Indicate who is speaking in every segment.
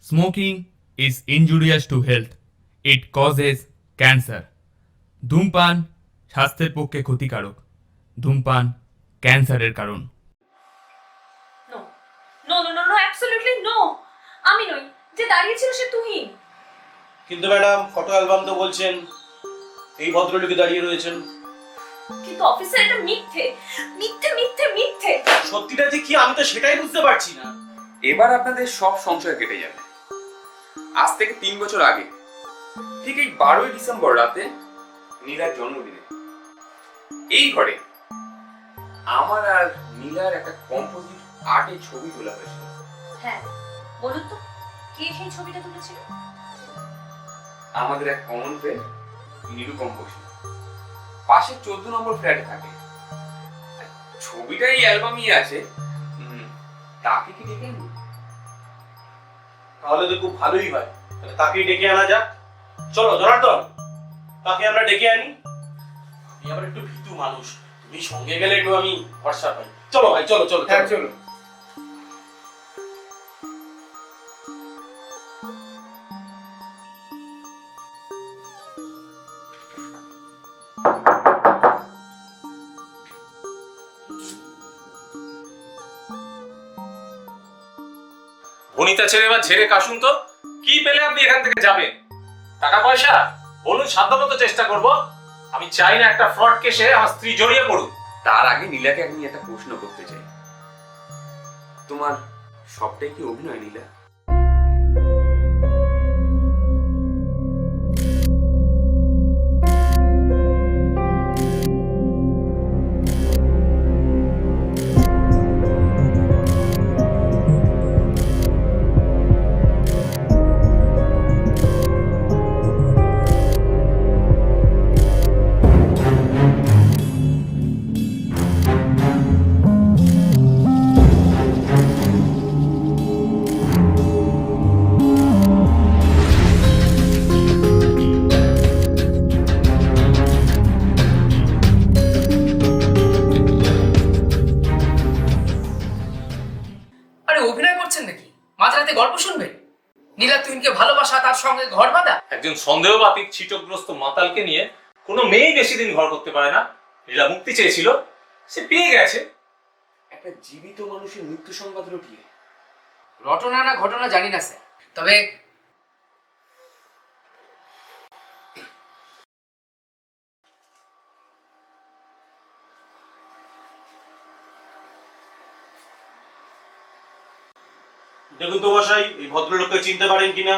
Speaker 1: Smoking is injurious to health. It causes cancer. ধূমপান স্বাস্থ্যের পক্ষে ক্ষতিকারক। ধূমপান ক্যান্সারের কারণ।
Speaker 2: No no no no no absolutely no. আমি নই, যে দাঁড়িয়েছিল সে তুহিন।
Speaker 3: কিন্তু ম্যাডাম ফটো অ্যালবাম তো বলছেন এই ভদ্রলোকে দাঁড়িয়ে রয়েছেন।
Speaker 2: কিন্তু অফিসার এটা মিথ্যে মিথ্যে মিথ্যে মিথ্যে।
Speaker 3: সত্যিটা যে কি আমি তো সেটাই বুঝতে পারছি না।
Speaker 4: এবার আপনাদের সব সংশয় কেটে যাবে। আজ থেকে 3 বছর আগে ঠিক এই 12ই ডিসেম্বর রাতে নীলার জন্মদিনে এই ঘরে আমার আর নীলার একটা কম্পোজিট আর্টে ছবি তোলা হয়েছিল।
Speaker 2: হ্যাঁ বলুন তো, কে সেই ছবিটা তুলেছিল?
Speaker 4: আমাদের এক কমন ফ্রেন্ড নিরুপম বসু, পাশে 14 নম্বর ফ্ল্যাটে থাকে। ছবিটা এই অ্যালবামই আছে। তাকে কি ডেকে আনবো?
Speaker 3: তাহলে তো খুব ভালোই হয়, তাহলে তাকেই ডেকে আনা যাক। চলো জনার্দন, তাকে আমরা ডেকে আনি। আমি আবার একটু ভীতু মানুষ, তুমি সঙ্গে গেলে একটু আমি ভরসা পাই। চলো ভাই, চলো চলো
Speaker 4: হ্যাঁ চলো।
Speaker 5: ভনিতা ছেড়ে বা ছেড়ে কাশুন তো, কি পেলে আপনি এখান থেকে যাবেন? টাকা পয়সা বলুন, সাধ্যমতো চেষ্টা করব। আমি চাই না একটা ফ্রড কেসে আমার স্ত্রী জড়িয়ে পড়ুক।
Speaker 4: তার আগে নীলাকে আমি একটা প্রশ্ন করতে চাই। তোমার সবটাই কি অভিনয় নীলা?
Speaker 6: আরে অভিনয় করছেন নাকি? মাঝরাতে গল্প শুনবেন? নীলা তুহিনকে ভালোবাসা, তার সঙ্গে ঘর বাঁধা।
Speaker 5: একজন সন্দেহবাতিক ছিটগ্রস্ত মাতালকে নিয়ে কোনো মেয়েই বেশি দিন ঘর করতে পারে না। লীলা মুক্তি চেয়েছিল, সে পেয়ে গেছে।
Speaker 4: একটা জীবিত মানুষের মৃত্যু সংবাদ রটিয়ে
Speaker 6: রটনা না ঘটনা জানি না স্যার, তবে
Speaker 3: দেখুন তো মশাই, এই ভদ্রলোককে চিনতে পারেন কিনা?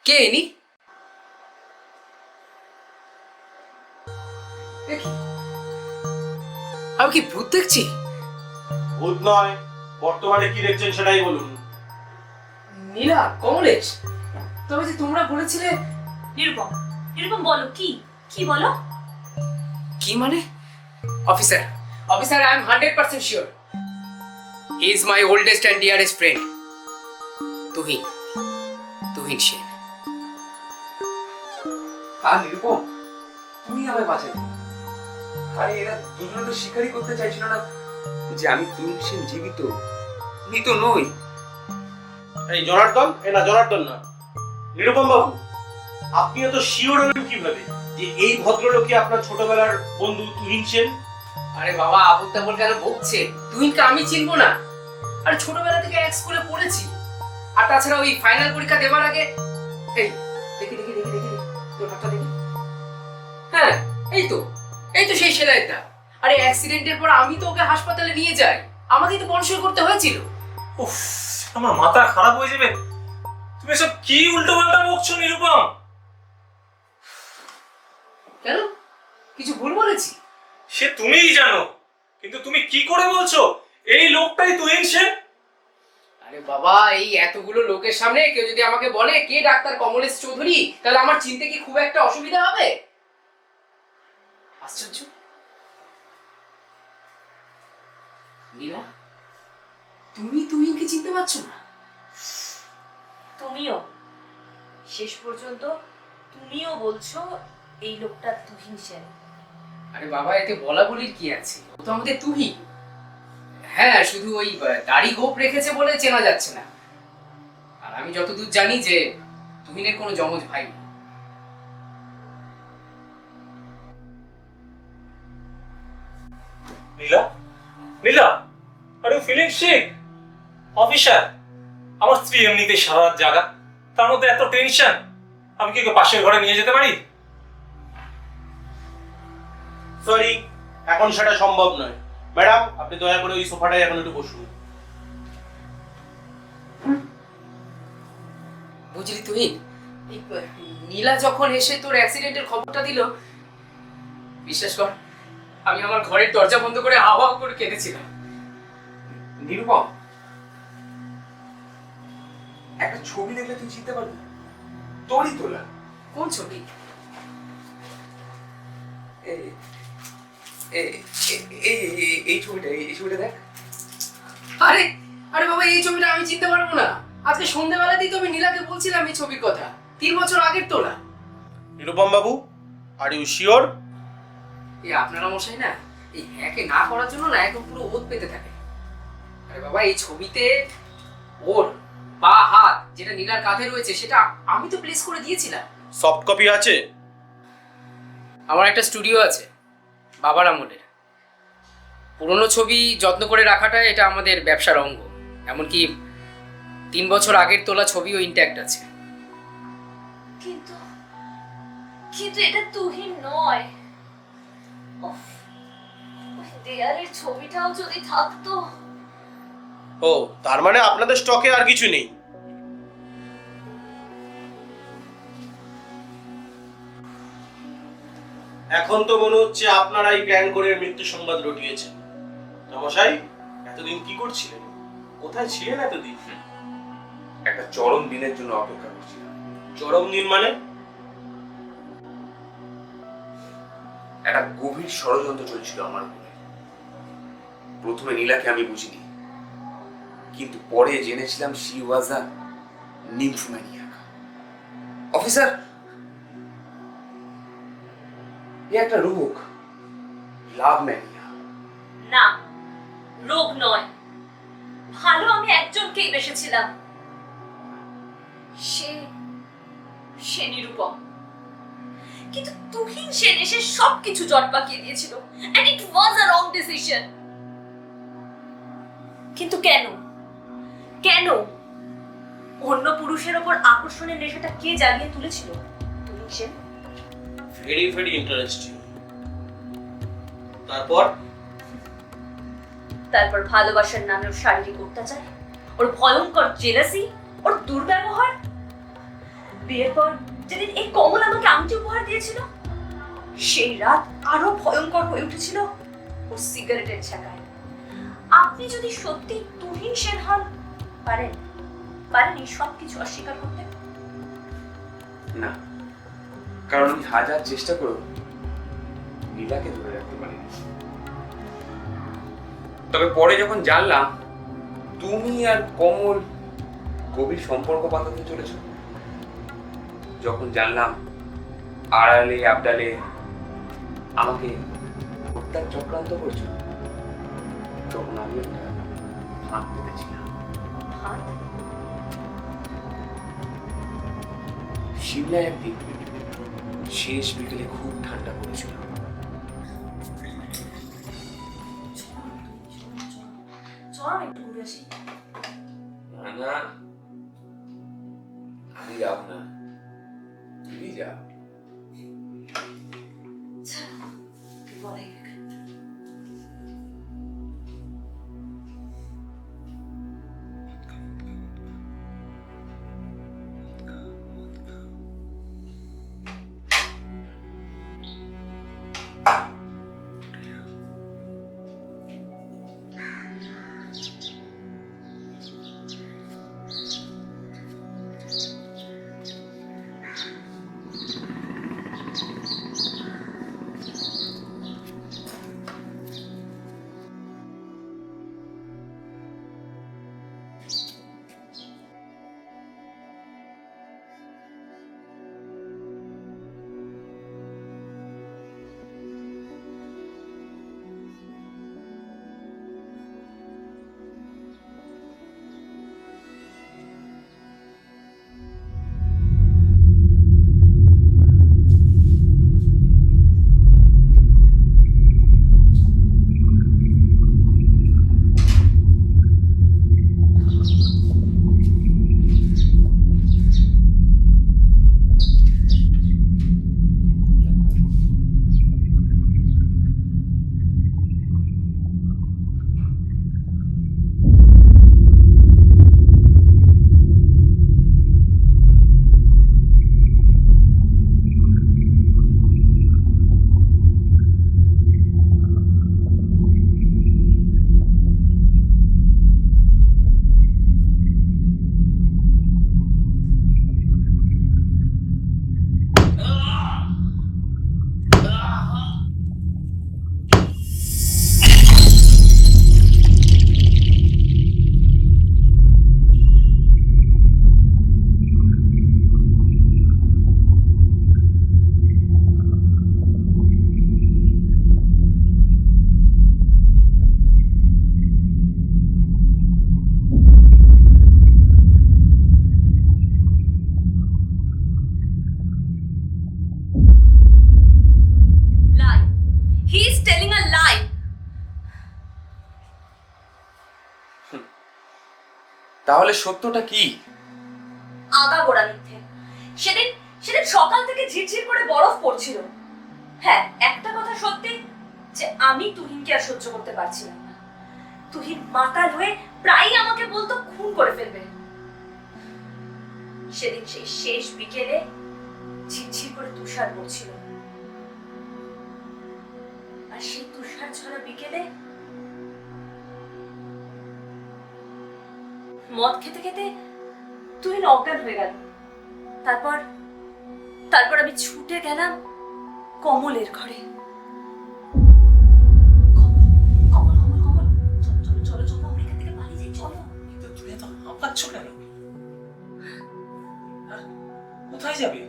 Speaker 6: কে ইনি? আমি কি ভূত দেখছি?
Speaker 3: ভূত নয়, বর্তমানে কি দেখছেন সেটাই বলুন।
Speaker 6: নীলা, কমলেশ, তবে যে তোমরা বলেছিলে।
Speaker 2: নিরুপম, নিরুপম বলো, কি কি বলো?
Speaker 6: কি মানে? Officer, officer, I am 100% sure he is my oldest and dearest friend Tuhin, Tuhin Sen.
Speaker 4: আর নিরুপম, তুমি আমায় বাঁচালে। আরে এরা দুজনে তো স্বীকারই করতে চাইছিল না যে আমি তুহিন সেন জীবিত, মৃত নই।
Speaker 3: এই জনার্দন, না জনার্দন না, নিরুপম বাবু, আপনি এত শিওর হলেন কিভাবে যে এই ভদ্রলোকই আপনার ছোটবেলার বন্ধু তুহিন সেন?
Speaker 6: আরে বাবা, আবুল তাবুল কেন বকছে? তুহিনকে আমি চিনবো না? আর ছোটবেলা থেকে এক স্কুলে পড়েছি। আর তাছাড়া ওই ফাইনাল পরীক্ষা দেওয়ার আগে এই দেখি দেখি দেখি দেখি তোর হাতটা দেখি। হ্যাঁ, এই তো সেই সেলাইটা। আরে অ্যাক্সিডেন্টের পর আমি তো ওকে হাসপাতালে নিয়ে যাই, আমাকেই তো কনসোল করতে হয়েছিল।
Speaker 5: উফ, আমার মাথা খারাপ হয়ে যাবে। তুমি সব কি উল্টো পাল্টা বকছো নিরুপম?
Speaker 6: কেন, কিছু ভুল বলেছি?
Speaker 5: সে তুমিই জানো, কিন্তু তুমি কি করে বলছো এই লোকটাই তুহিন সেন?
Speaker 6: আরে বাবা, এই এতগুলো লোকের সামনে কেউ যদি আমাকে বলে কে ডাক্তার কমলেশ চৌধুরী, তাহলে আমার চিনতে কি খুব একটা অসুবিধা হবে? আশ্চর্য। নীলা, তুমি তুহিনকে চিনতে পারছো না?
Speaker 2: তুমিও শেষ পর্যন্ত তুমিও বলছো এই লোকটা তুহিন সেন।
Speaker 6: আরে বাবা, এতে বলা বলির কি আছে? ও তো আমাদের তুহিন। হ্যাঁ, শুধু ওই দাড়ি গোপ রেখেছে বলে চেনা যাচ্ছে না। আর আমি যতদূর জানি যে তুহিনের কোনো জমজ ভাই নেই।
Speaker 5: Neela, Neela, are you feeling sick? Officer, আমার স্ত্রী এমনিতেই সারা রাত জাগা, তার মধ্যে এত টেনশন। আমি কি ওকে পাশের ঘরে নিয়ে যেতে পারি?
Speaker 3: সরি, এখন সেটা সম্ভব নয়। ম্যাডাম, আপনি দয়া করে ওই সোফাটায় এখন একটু বসুন।
Speaker 6: বুঝলি তুহিন, এই নীলা যখন এসে তোর অ্যাক্সিডেন্টের খবরটা দিল, বিশ্বাস কর আমি আমার ঘরের দরজা বন্ধ করে হাওয়া করে কেঁদেছিলাম।
Speaker 4: নিরুপম, একটা ছবি দেখলে তুই চিনতে পারবি? তোরই তোলা।
Speaker 6: কোন ছবি?
Speaker 4: এই ছবিটা দেখ।
Speaker 6: আরে আরে বাবা, এই ছবিটা আমি চিনতে পারবো না। আজকে সন্ধ্যাবেলাতেই তো আমি নীলাকে বলছিলাম এই ছবির কথা। 3 বছর আগের তোলা।
Speaker 3: নিরুপম বাবু, আর ইউ শিওর?
Speaker 6: এই আপনারা মশাই না, এই হ্যাকে না করার জন্য না একদম পুরো ওত পেতে থাকে। আরে বাবা, এই ছবিতে ওর বা হাত যেটা নীলার কাঁধে রয়েছে সেটা আমি তো প্লেস করে দিয়েছিলাম।
Speaker 3: সফট কপি আছে?
Speaker 6: আমার একটা স্টুডিও আছে বাবার আমলের। পুরনো ছবি যত্ন করে রাখাটা এটা আমাদের ব্যবসার অঙ্গ। এমনকি 3 বছর আগের তোলা ছবিও ইনট্যাক্ট আছে।
Speaker 2: কিন্তু কিন্তু এটা তুহিন নয়। উফ, ওই দেয়ালের ছবিটাও যদি থাকতো।
Speaker 3: ও, তার মানে আপনাদের স্টকে আর কিছু নেই? এখন তো মনে হচ্ছে আপনারাই প্ল্যান করে মৃত্যু সংবাদ রটিয়েছেন। মশাই, এতদিন কি করছিলেন? কোথায় ছিলেন এতদিন?
Speaker 4: একটা চরম দিনের জন্য অপেক্ষা করছিলাম।
Speaker 3: চরম দিন মানে?
Speaker 4: একটা গভীর ষড়যন্ত্র চলছিল আমার উপরে। প্রথমে নীলাকে আমি বুঝিনি, কিন্তু পরে জেনেছিলাম শি ওয়াজ আ নিম্ফোম্যানিয়াক। অফিসার, এ একটা রোগ, লাভ ম্যানিয়া।
Speaker 2: না, রোগ নয়। ভালো আমি একজনকেই বেসেছিলাম। সে সে নিরুপম। কিন্তু তুহিন সেন এসে সবকিছু জট পাকিয়ে দিয়েছিল। and it was a wrong decision. কিন্তু কেন কেন অন্য পুরুষের ওপর আকর্ষণের নেশাটা কে জাগিয়ে তুলেছিল? Tuhin Sen.
Speaker 3: Very very interesting. তারপর
Speaker 2: তারপর ভালোবাসার নামে ওর শারীরিক অত্যাচার, ওর ভয়ঙ্কর জেলাসি, ওর দুর্ব্যবহার। বিয়ের পর যেদিন এই কমল আমাকে আংটি উপহার দিয়েছিল, সেই রাত আরো ভয়ঙ্কর হয়ে উঠেছিল ওর সিগারেটের ছ্যাঁকায়। আপনি যদি সত্যি তুহিন সেন হন, পারেন পারেন এই সব কিছু অস্বীকার করতে?
Speaker 4: না, কারণ আমি হাজার চেষ্টা করেও নীলাকে ধরে রাখতে পারিনি। তবে পরে যখন জানলাম তুমি আর কমল গভীর সম্পর্ক পাতাতে চলেছ, যখন জানলাম আড়ালে আবডালে আমাকে হত্যার চক্রান্ত করছো, তখন আমি একটা ফাঁদ পেতেছিলাম।
Speaker 2: ভাত?
Speaker 4: সিমলায় একদিন শেষ বিকেলে খুব ঠান্ডা পড়েছিল।
Speaker 2: চল একটু ঘুরে আসি।
Speaker 4: না না, আমি যাব না, তুমি যাও।
Speaker 2: বলে
Speaker 4: তাহলে সত্যটা কি?
Speaker 2: আগাগোড়া মিথ্যে। সেদিন সেদিন সকাল থেকে ঝিরঝির করে বরফ পড়ছিল। হ্যাঁ, একটা কথা সত্যি যে আমি তুহিনকে আর সহ্য করতে পারছিলাম না। তুহিন মাতাল হয়ে প্রায়ই আমাকে বলতো খুন করে ফেলবে। সেদিন সেই শেষ বিকেলে ঝিরঝির করে তুষার পড়ছিল, আর সেই তুষার ঝরা বিকেলে মদ খেতে খেতে তুহিন অজ্ঞান হয়ে গেল। তারপর আমি ছুটে গেলাম কমলের ঘরে। কমল, কমল, কমল, কমল, চলো চলো চলো, আমরা এখান থেকে পালিয়ে যাই, চলো।
Speaker 5: কিন্তু তুমি এত হাঁপাচ্ছ কেন? আর কোথায় যাবে?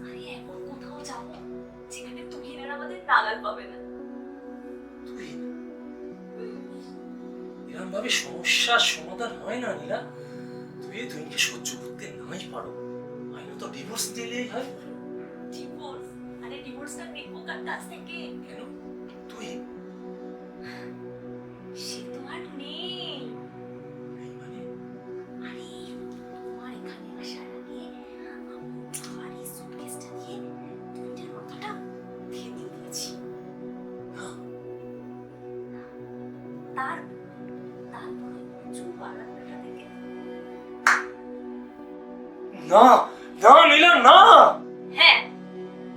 Speaker 2: আরে এমন কোথাও যাবো যেখানে তুহিনের আমাদের নাগাল পাবে না।
Speaker 5: তুই এরকম ভাবে সমস্যার সমাধান হয় না নীলা। তুইকে সহ্য করতে নাই পারো, আইনত ডিভোর্স দিলেই হয়।
Speaker 2: ডিভোর্স? আরে ডিভোর্সটা নেবো কার কাছ থেকে?
Speaker 5: কেন? তুই
Speaker 2: সে তো আর নেই।
Speaker 5: মানে
Speaker 2: আরে তোমার এখানে আসার আগে আমি আমার এই সুটকেসটা দিয়ে তুহিনের মাথাটা ভেঙে দিয়েছি।
Speaker 5: না,
Speaker 2: তারপরে উঁচু বারান্দাটা থেকে
Speaker 5: না না নীলা, না।
Speaker 2: হ্যাঁ,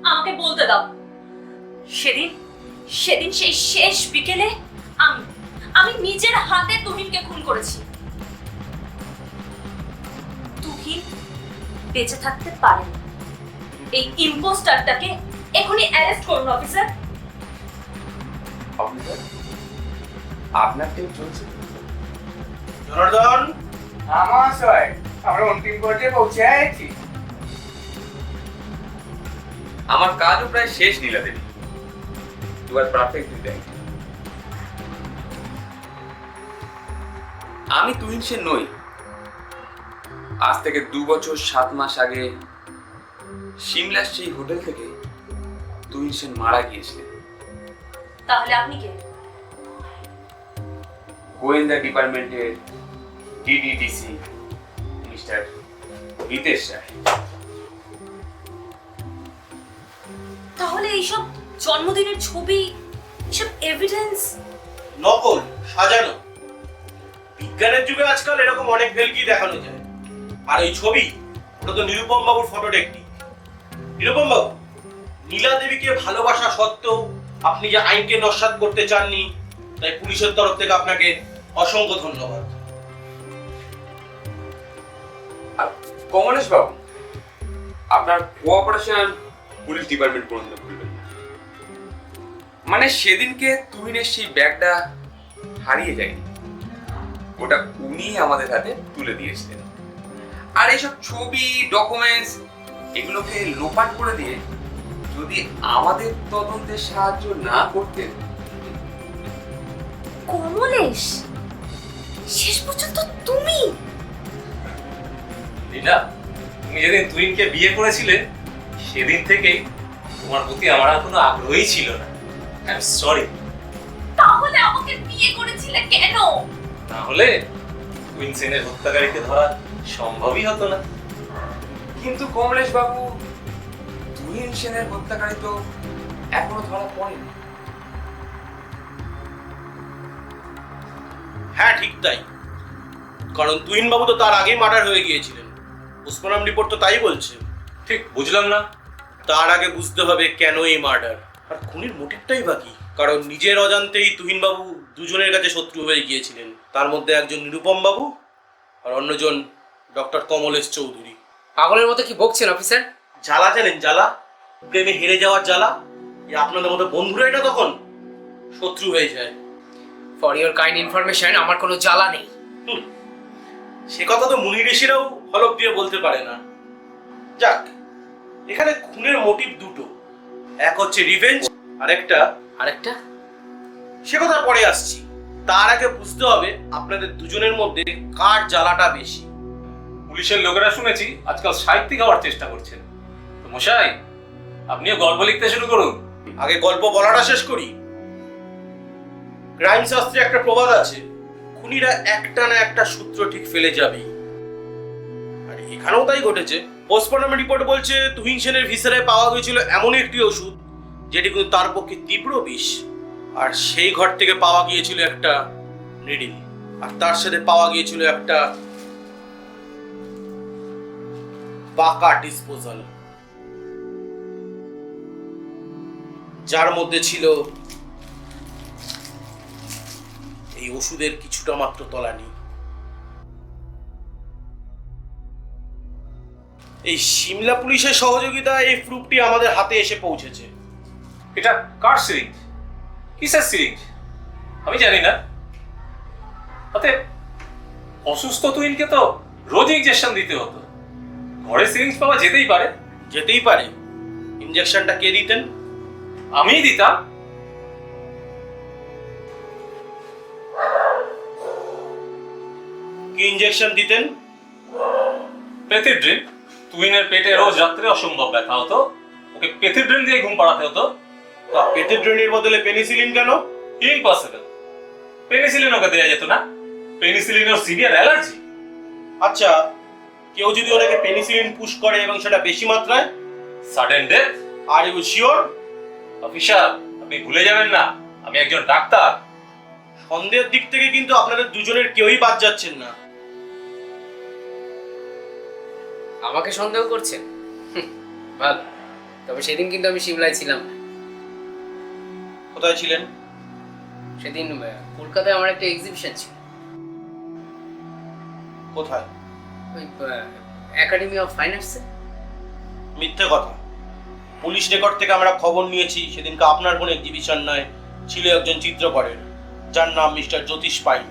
Speaker 2: আমাকে বলতে দাও। সেদিন সেদিন সেই শেষ বিকেলে আমি নিজের হাতে তুহিনকে খুন করেছি। তুহিন বেঁচে থাকতে পারে না। এই ইম্পোস্টারটাকে এখনই অ্যারেস্ট করুন অফিসার।
Speaker 4: অফিসার, আপনার টিম চলছে?
Speaker 3: জনার্দন,
Speaker 7: মহাশয়, আমরা অন্তিম পর্যায়ে পৌঁছে গেছি।
Speaker 4: আমার কাজও প্রায় শেষ Neela Devi. You are perfect with that. আমি তুহিন সেন নই। আজ থেকে 2 বছর 7 মাস আগে সিমলার সেই হোটেল থেকে তুহিন সেন মারা গিয়েছিলেন।
Speaker 2: তাহলে আপনি কে?
Speaker 4: গোয়েন্দা ডিপার্টমেন্টের ডিডিডিসি মিস্টার রিতেশ রায়।
Speaker 2: তাহলে এইসব জন্মদিনের ছবি, এসব এভিডেন্স
Speaker 3: নকল, সাজানো। বিজ্ঞানের যুগে আজকাল এরকম অনেক ভেলকি দেখানো যায়। আর এই ছবি, ওটা তো নিরুপম বাবুর ফটো টেকনিক। নিরুপম বাবু, নীলা দেবীকে ভালোবাসা সত্ত্বেও আপনি যে আইনকে নস্যাৎ করতে চাননি, তাই পুলিশের তরফ থেকে আপনাকে অসংখ্য ধন্যবাদ।
Speaker 4: আর কমলেশ বাবু, আপনার কোঅপারেশন পুলিশ ডিপার্টমেন্ট পর্যন্ত ভুলবেন না। মানে সেদিনকে তুহিনের সেই ব্যাগটা হারিয়ে যায়নি, ওটা উনি আমাদের হাতে তুলে দিয়েছিলেন। আর এইসব ছবি, ডকুমেন্টস এগুলোকে লোপাট করে দিয়ে যদি আমাদের তদন্তে সাহায্য না করতেন।
Speaker 2: কমলেশ, শেষ পর্যন্ত তুমি?
Speaker 5: নীলা, তুমি যেদিন তুহিনকে বিয়ে করেছিলে সেদিন থেকেই তোমার প্রতি আমার আর কোনো আগ্রহই ছিল না। I am sorry.
Speaker 2: তাহলে আমাকে বিয়ে করেছিলে কেন?
Speaker 5: না হলে তুহিন সেনের হত্যাকারীকে ধরা সম্ভবই হতো না।
Speaker 4: কিন্তু কমলেশ বাবু, তুহিন সেনের হত্যাকারী তো এখনো ধরা পড়েনি।
Speaker 3: হ্যাঁ, ঠিক তাই। কারণ তুহিন বাবু তো তার আগেই মার্ডার হয়ে গিয়েছিলেন। পোস্টমর্টম রিপোর্ট তো তাই বলছে।
Speaker 5: ঠিক বুঝলাম না।
Speaker 3: তার আগে বুঝতে হবে কেন এই মার্ডার, আর খুনির মোটিভটাই বাকি। কারণ নিজের অজান্তেই তুহিন বাবু দুজনের কাছে শত্রু হয়ে গিয়েছিলেন। তার মধ্যে একজন নিরুপম বাবু আর অন্যজন ডক্টর কমলেশ চৌধুরী।
Speaker 6: পাগলের মতো কি বকছেন অফিসার?
Speaker 3: জ্বালা জানেন, জ্বালা, প্রেমে হেরে যাওয়ার জ্বালা। এই আপনাদের মতো বন্ধুরাই না তখন শত্রু হয়ে যায়।
Speaker 6: ফর ইওর কাইন্ড ইনফরমেশন, আমার কোনো জ্বালা নেই।
Speaker 3: সে কথা তো মুনি ঋষিরাও হলফ দিয়ে বলতে পারে না। যাক, এখানে খুনের মোটিভ দুটো, এক হচ্ছে রিভেঞ্জ,
Speaker 6: আরেকটা
Speaker 3: সে কথা পরে আসছি। তার আগে বুঝতে হবে আপনাদের দুজনের মধ্যে কার জ্বালাটা বেশি।
Speaker 5: পুলিশের লোকেরা শুনেছি আজকাল সাহিত্যিক হওয়ার চেষ্টা করছেন। তো মশাই, আপনিও গল্প লিখতে শুরু করুন।
Speaker 3: আগে গল্প বলাটা শেষ করি। ক্রাইম শাস্ত্রে একটা প্রবাদ আছে, খুনিরা একটা না একটা সূত্র ঠিক ফেলে যাবেই। আর এখানেও তাই ঘটেছে। পোস্টমর্টম রিপোর্ট বলছে তুহিন সেনের ভিসারে পাওয়া গিয়েছিল এমন একটি ওষুধ যেটি কিন্তু তার পক্ষে তীব্র বিষ। আর সেই ঘর থেকে পাওয়া গিয়েছিল একটা নিডিল, আর তার সাথে পাওয়া গিয়েছিল একটা পাকা ডিসপোজাল, যার মধ্যে ছিল এই ওষুধের কিছুটা মাত্র তলানি। এই সিমলা পুলিশের সহযোগিতায় এই প্রুফটি আমাদের হাতে এসে পৌঁছেছে।
Speaker 5: এটা কার সিরিঞ্জ? কিসের সিরিঞ্জ? আমি জানি না। অতএব অসুস্থ তুহিনকে তো রোজ ইঞ্জেকশন দিতে হতো। ঘরে সিরিঞ্জ পাওয়া যেতেই পারে।
Speaker 3: যেতেই পারে। ইনজেকশনটা কে দিতেন?
Speaker 5: আমিই দিতাম।
Speaker 3: কি ইনজেকশন দিতেন?
Speaker 5: পেথিড্রিন। তুহিনের পেটে রোজ রাত্রে অসম্ভব ব্যথা হতো, ওকে পেথিড্রিন দিয়ে ঘুম পাড়াতে হতো।
Speaker 3: তা পেথিড্রিনের বদলে পেনিসিলিন কেন?
Speaker 5: ইম্পসিবল। পেনিসিলিন ওকে দেওয়া যেত না। পেনিসিলিনের সিভিয়ার অ্যালার্জি।
Speaker 3: আচ্ছা, কেউ যদি ওনাকে পেনিসিলিন পুশ করে এবং সেটা বেশি মাত্রায়?
Speaker 5: Sudden death.
Speaker 3: Are you sure?
Speaker 5: Officer, আপনি ভুলে যাবেন না আমি একজন ডাক্তার।
Speaker 3: সন্দেহের দিক থেকে কিন্তু আপনাদের দুজনের কেউই বাদ যাচ্ছেন না।
Speaker 6: আমাকে সন্দেহ করছেন? ভালো, তবে সেদিন কিন্তু আমি সিমলায় ছিলাম না।
Speaker 3: কোথায় ছিলেন?
Speaker 6: সেদিন কলকাতায় আমার একটা এক্সিবিশন ছিল,
Speaker 3: কোথায়?
Speaker 6: ওই একাডেমি অফ ফাইন আর্টসে।
Speaker 3: মিথ্যে কথা। পুলিশ রেকর্ড থেকে আমরা খবর নিয়েছি সেদিনকে আপনার কোনো এক্সিবিশন নয়, ছিল একজন চিত্রকরের, যার নাম মিস্টার জ্যোতিষ পাইন।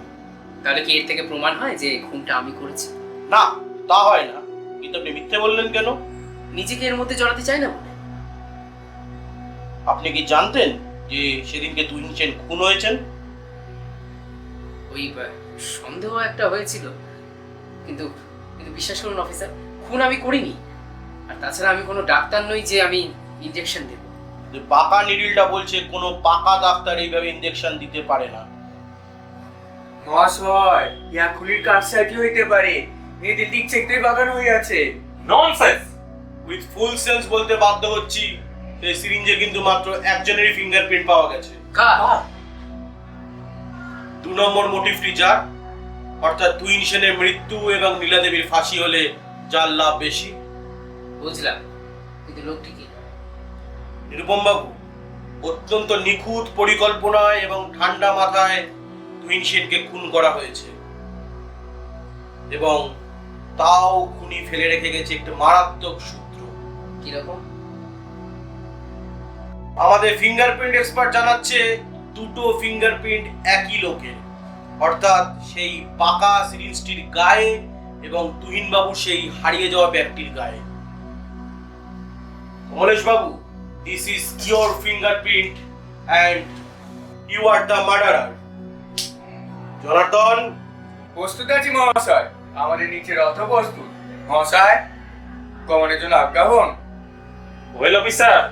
Speaker 6: তাহলে কি এর থেকে প্রমাণ হয় যে খুনটা আমি করেছি?
Speaker 3: না, তা হয় না। কিন্তু আপনি মিথ্যে বললেন কেন?
Speaker 6: নিজেকে এর মধ্যে জড়াতে চাই না বলে।
Speaker 3: আপনি কি জানতেন যে সেদিনকে তুহিন সেন খুন হয়েছেন?
Speaker 6: ওই সন্দেহ একটা হয়েছিল, কিন্তু কিন্তু বিশ্বাস করুন অফিসার, খুন আমি করিনি। আর তাছাড়া আমি কোনো ডাক্তার নই যে আমি ইনজেকশন দেব।
Speaker 3: যে পাকা নিডিলটা বলছে কোনো পাকা ডাক্তার এইভাবে ইনজেকশন দিতে পারে না।
Speaker 7: মহাশয়, ইয়া খুলির কারসাজি হইতে পারে। নিজে দিক চেকতে বাগান হয়ে আছে।
Speaker 5: ননসেন্স।
Speaker 3: উইথ ফুল সেন্স বলতে বাধ্য হচ্ছি, এই সিরিঞ্জে কিন্তু মাত্র একজনেরই ফিঙ্গারপ্রিন্ট পাওয়া গেছে।
Speaker 6: কার?
Speaker 3: 2 নম্বর মোটিভটি যার, অর্থাৎ তুহিন সেনের মৃত্যু এবং নীলা দেবীর ফাঁসি হলে যার লাভ বেশি।
Speaker 6: বুঝলাম, কিন্তু লোকটি কি?
Speaker 3: নিরুপম বাবু, অত্যন্ত নিখুঁত পরিকল্পনায় এবং ঠান্ডা মাথায় তুহিন সেনকে খুন করা হয়েছে, এবং তাও খুনি ফেলে রেখে গেছে একটা মারাত্মক সূত্র।
Speaker 6: কিরকম?
Speaker 3: আমাদের ফিঙ্গারপ্রিন্ট এক্সপার্ট জানাচ্ছে দুটো ফিঙ্গারপ্রিন্ট একই লোকের, অর্থাৎ সেই পাকা সিরিঞ্জটির গায়ে এবং তুহিন বাবু সেই হারিয়ে যাওয়া ব্যক্তির গায়ে। কমলেশ বাবু, this is your fingerprint and you are the murderer. Janardan,
Speaker 7: প্রস্তুত আছি মহাশয়। আমাদের নিচে রথ প্রস্তুত। মহাশয়, গমনের জন্য আজ্ঞা হন।
Speaker 5: ওয়েল অফিসার,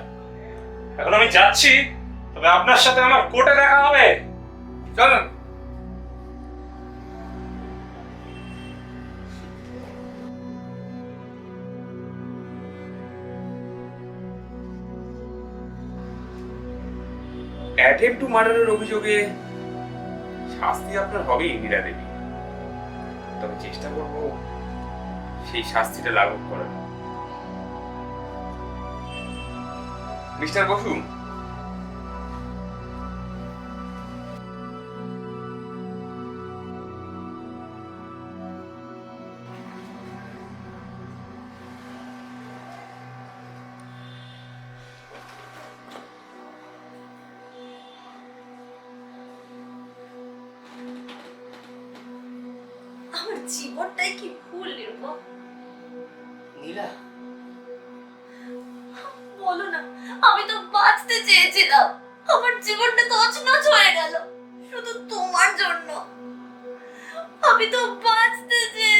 Speaker 5: এখন আমি যাচ্ছি, তবে আপনার সাথে আমার কোর্টে দেখা হবে।
Speaker 7: চলুন। অ্যাটেম্প টু মার্ডারের অভিযোগে
Speaker 4: শাস্তি আপনার হবেই নীলা দেবী, তবে চেষ্টা করব সেই শাস্তিটা লাঘব করার। মিস্টার বসু,
Speaker 2: আমার জীবনটাই কি ভুল নিরুপম।
Speaker 6: নীলা,
Speaker 2: বলো না, আমি তো বাঁচতে চেয়েছিলাম। আমার জীবনটা তছনছ হয়ে গেল শুধু তোমার জন্য। আমি তো বাঁচতে চেয়েছিলাম।